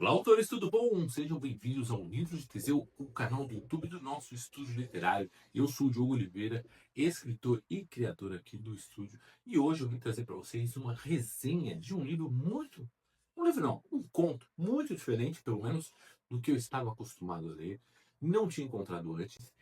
Olá, autores, tudo bom? Sejam bem-vindos ao Livro de Teseu, o canal do YouTube do nosso estúdio literário. Eu sou o Diogo Oliveira, escritor e criador aqui do estúdio, e hoje eu vim trazer para vocês uma resenha de um livro um livro não, um conto muito diferente, pelo menos, do que eu estava acostumado a ler, não tinha encontrado antes.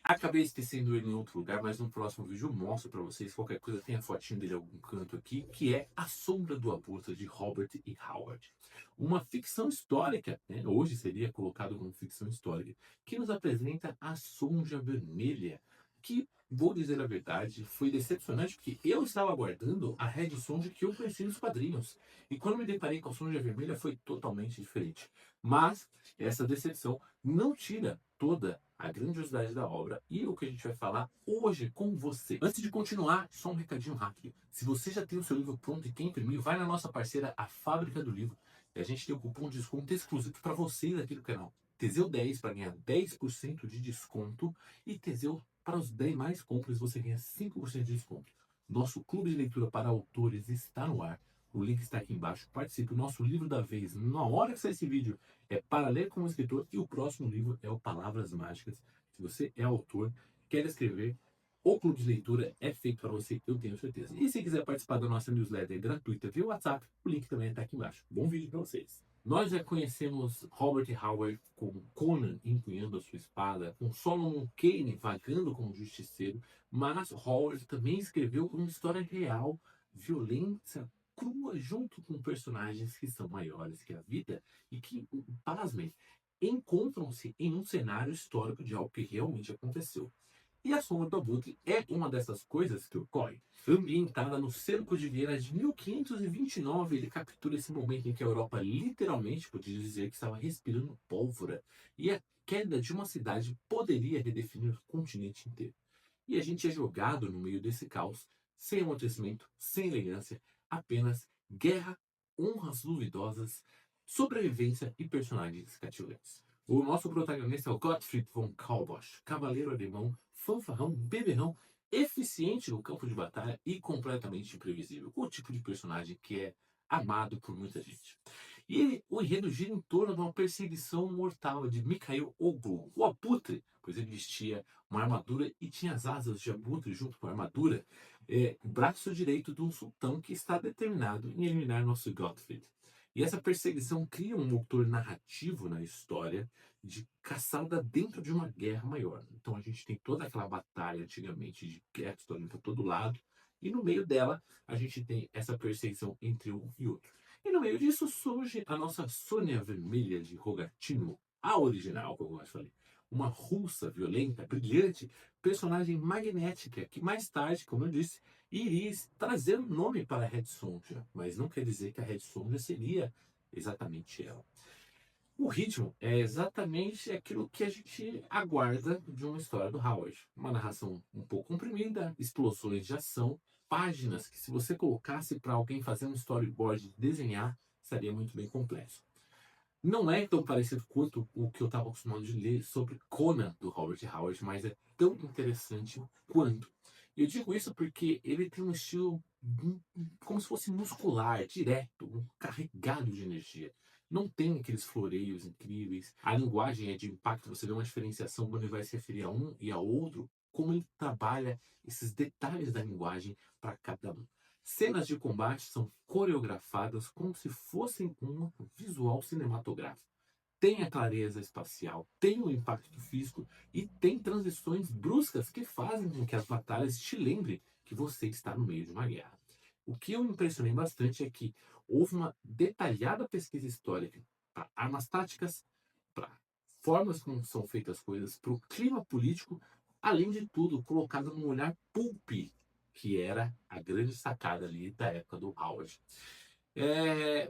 Acabei esquecendo ele em outro lugar, mas no próximo vídeo eu mostro para vocês. Qualquer coisa tem a fotinho dele em algum canto aqui, que é A Sombra do Aborto, de Robert E. Howard. Uma ficção histórica, né? Hoje seria colocado como ficção histórica, que nos apresenta a Sonja Vermelha, que, vou dizer a verdade, foi decepcionante, porque eu estava aguardando a Red Sonja que eu conheci nos quadrinhos. E quando me deparei com a Sonja Vermelha foi totalmente diferente. Mas essa decepção não tira toda a grandiosidade da obra e o que a gente vai falar hoje com você. Antes de continuar, só um recadinho rápido. Se você já tem o seu livro pronto e quer imprimir, vai na nossa parceira, a Fábrica do Livro. E a gente tem um cupom de desconto exclusivo para vocês aqui do canal. Teseu 10 para ganhar 10% de desconto e Teseu para os 10 mais compras você ganha 5% de desconto. Nosso clube de leitura para autores está no ar. O link está aqui embaixo. Participe. O nosso livro da vez, na hora que sair esse vídeo, é Para Ler como Escritor, e o próximo livro é o Palavras Mágicas. Se você é autor, quer escrever, o clube de leitura é feito para você, eu tenho certeza. E se quiser participar da nossa newsletter gratuita via WhatsApp, o link também está aqui embaixo. Bom vídeo para vocês. Nós já conhecemos Robert Howard com Conan empunhando a sua espada, com Solomon Kane vagando como justiceiro, mas Howard também escreveu uma história real, violência, crua, junto com personagens que são maiores que a vida e que, pasmem, encontram-se em um cenário histórico de algo que realmente aconteceu. E A Sombra do Abutre é uma dessas coisas que ocorre. Ambientada no cerco de Viena de 1529, ele captura esse momento em que a Europa literalmente podia dizer que estava respirando pólvora e a queda de uma cidade poderia redefinir o continente inteiro. E a gente é jogado no meio desse caos, sem amortecimento, sem elegância, apenas guerra, honras duvidosas, sobrevivência e personagens cativantes. O nosso protagonista é o Gottfried von Kaulbach, cavaleiro alemão, fanfarrão, beberrão, eficiente no campo de batalha e completamente imprevisível. O tipo de personagem que é amado por muita gente. E o enredo gira em torno de uma perseguição mortal de Mikhail Oglu, o Abutre, pois ele vestia uma armadura e tinha as asas de abutre junto com a armadura, o braço direito de um sultão que está determinado em eliminar nosso Gottfried. E essa perseguição cria um motor narrativo na história de caçada dentro de uma guerra maior. Então a gente tem toda aquela batalha antigamente de guerra para todo lado, e no meio dela a gente tem essa perseguição entre um e outro. E no meio disso surge a nossa Sônia Vermelha de Rogatino, a original, como eu falei. Uma russa violenta, brilhante, personagem magnética, que mais tarde, como eu disse, iria trazer um nome para a Red Sonja, mas não quer dizer que a Red Sonja seria exatamente ela. O ritmo é exatamente aquilo que a gente aguarda de uma história do Howard. Uma narração um pouco comprimida, explosões de ação, páginas que, se você colocasse para alguém fazer um storyboard e desenhar, seria muito bem complexo. Não é tão parecido quanto o que eu estava acostumado de ler sobre Conan, do Robert Howard, mas é tão interessante quanto. Eu digo isso porque ele tem um estilo como se fosse muscular, direto, carregado de energia. Não tem aqueles floreios incríveis. A linguagem é de impacto, você vê uma diferenciação quando ele vai se referir a um e a outro, como ele trabalha esses detalhes da linguagem para cada um. Cenas de combate são coreografadas como se fossem um visual cinematográfico. Tem a clareza espacial, tem o impacto físico e tem transições bruscas que fazem com que as batalhas te lembrem que você está no meio de uma guerra. O que eu me impressionei bastante é que houve uma detalhada pesquisa histórica para armas táticas, para formas como são feitas as coisas, para o clima político, além de tudo, colocado num olhar pulp, que era a grande sacada ali da época do Howard.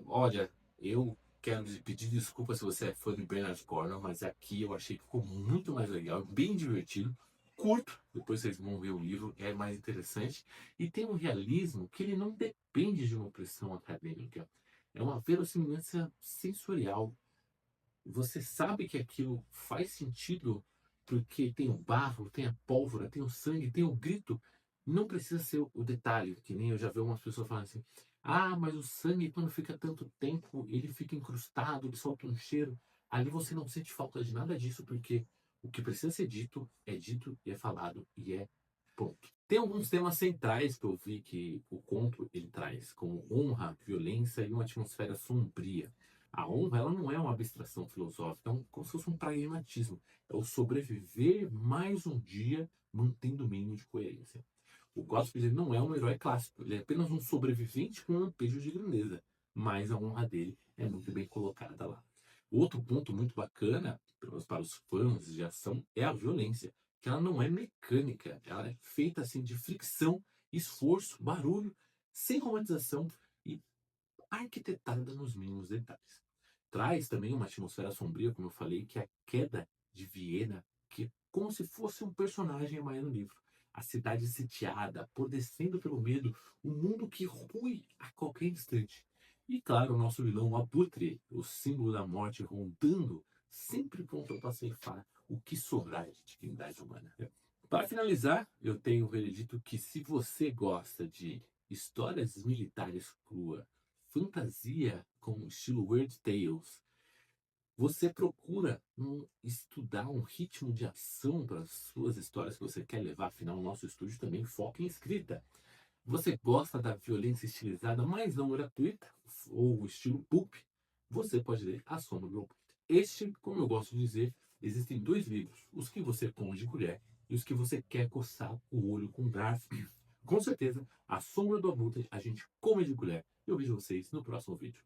Olha, eu quero pedir desculpa se você é fã de Bernard Cornwell, mas aqui eu achei que ficou muito mais legal, bem divertido, curto, depois vocês vão ver o livro, é mais interessante, e tem um realismo que ele não depende de uma pressão acadêmica, é uma verossimilhança sensorial. Você sabe que aquilo faz sentido porque tem o barro, tem a pólvora, tem o sangue, tem o grito. Não precisa ser o detalhe, que nem eu já vi umas pessoas falando assim: Ah, mas o sangue, quando fica tanto tempo, ele fica incrustado, ele solta um cheiro. Ali você não sente falta de nada disso, porque o que precisa ser dito e é falado e é ponto. Tem alguns temas centrais que eu vi que o conto ele traz, como honra, violência e uma atmosfera sombria. A honra, ela não é uma abstração filosófica, é como se fosse um pragmatismo. É o sobreviver mais um dia mantendo o mínimo de coerência. O Gospel ele não é um herói clássico, ele é apenas um sobrevivente com um lampejo de grandeza, mas a honra dele é muito bem colocada lá. Outro ponto muito bacana, pelo menos para os fãs de ação, é a violência, que ela não é mecânica, ela é feita assim de fricção, esforço, barulho, sem romantização e arquitetada nos mínimos detalhes. Traz também uma atmosfera sombria, como eu falei, que é a queda de Viena, que é como se fosse um personagem a mais no livro. A cidade sitiada, apodrecendo pelo medo, um mundo que rui a qualquer instante. E claro, o nosso vilão, o Abutre, o símbolo da morte rondando, sempre pronto para ceifar o que sobrar de dignidade humana. Para finalizar, eu tenho o veredito que se você gosta de histórias militares crua, fantasia com estilo Weird Tales, você procura estudar um ritmo de ação para as suas histórias que você quer levar. Afinal, o nosso estúdio também foca em escrita. Você gosta da violência estilizada, mas não gratuita, ou o estilo pulp, você pode ler A Sombra do Oculto. Este, como eu gosto de dizer, existem dois livros, os que você come de colher e os que você quer coçar o olho com garfo. Com certeza, A Sombra do Abutre a gente come de colher. Eu vejo vocês no próximo vídeo.